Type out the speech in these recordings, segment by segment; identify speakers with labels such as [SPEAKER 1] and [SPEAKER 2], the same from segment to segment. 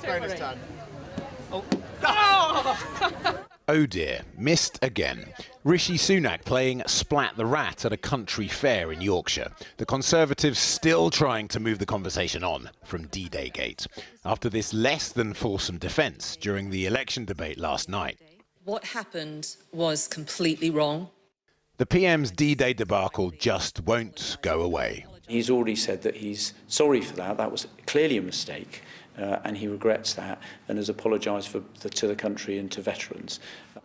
[SPEAKER 1] Bonus time.
[SPEAKER 2] Oh dear, missed again. Rishi Sunak playing Splat the Rat at a country fair in Yorkshire. The Conservatives still trying to move the conversation on from D-Day Gate after this less than fulsome defence during the election debate last night.
[SPEAKER 3] What happened was completely wrong.
[SPEAKER 2] The PM's D-Day debacle just won't go away.
[SPEAKER 4] He's already said that he's sorry for that. That was clearly a mistake, and he regrets that and has apologised to the country and to veterans.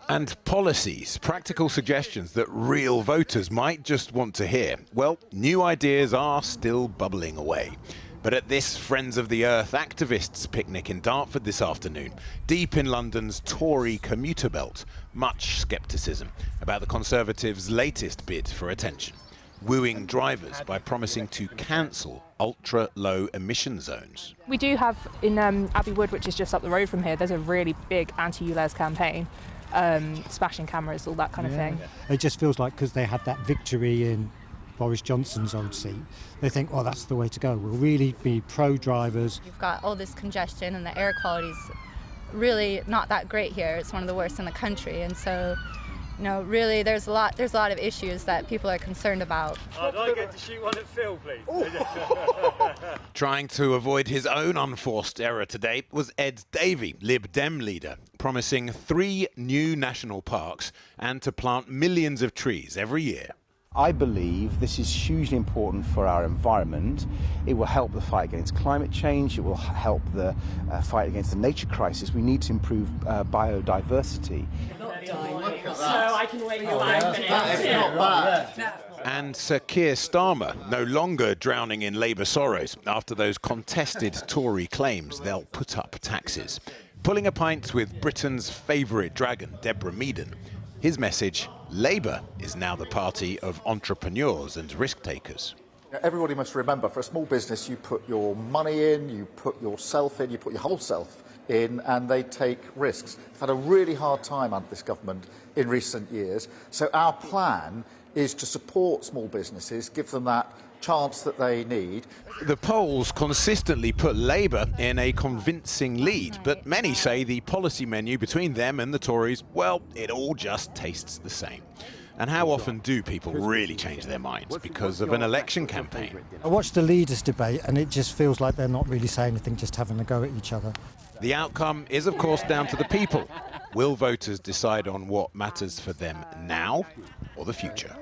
[SPEAKER 2] And policies, practical suggestions that real voters might just want to hear. Well, new ideas are still bubbling away. But at this Friends of the Earth activists picnic in Dartford this afternoon, deep in London's Tory commuter belt, much scepticism about the Conservatives' latest bid for attention, wooing drivers by promising to cancel ultra-low emission zones.
[SPEAKER 5] We do have in Abbey Wood, which is just up the road from here, there's a really big anti-ULEZ campaign, smashing cameras, all that kind of thing.
[SPEAKER 6] It just feels like because they had that victory in Boris Johnson's old seat, they think, oh, that's the way to go. We'll really be pro-drivers.
[SPEAKER 7] You've got all this congestion and the air quality's really not that great here. It's one of the worst in the country, and so, you know, really there's a lot of issues that people are concerned about.
[SPEAKER 8] I'd like to shoot one at Phil, please.
[SPEAKER 2] Trying to avoid his own unforced error today was Ed Davey, Lib Dem leader, promising 3 new national parks and to plant millions of trees every year.
[SPEAKER 9] I believe this is hugely important for our environment. It will help the fight against climate change. It will help the fight against the nature crisis. We need to improve biodiversity.
[SPEAKER 1] So I can wait 5 minutes. That is not bad.
[SPEAKER 2] And Sir Keir Starmer no longer drowning in Labour sorrows after those contested Tory claims they'll put up taxes. Pulling a pint with Britain's favourite dragon, Deborah Meaden. His message, Labour is now the party of entrepreneurs and risk takers.
[SPEAKER 10] Everybody must remember, for a small business, you put your money in, you put yourself in, you put your whole self in, and they take risks. They've had a really hard time under this government in recent years. So our plan is to support small businesses, give them that chance that they need.
[SPEAKER 2] The polls consistently put Labour in a convincing lead, but many say the policy menu between them and the Tories, well, it all just tastes the same. And how often do people really change their minds because of an election campaign?
[SPEAKER 6] I watched the leaders' debate and it just feels like they're not really saying anything, just having a go at each other.
[SPEAKER 2] The outcome is, of course, down to the people. Will voters decide on what matters for them now or the future?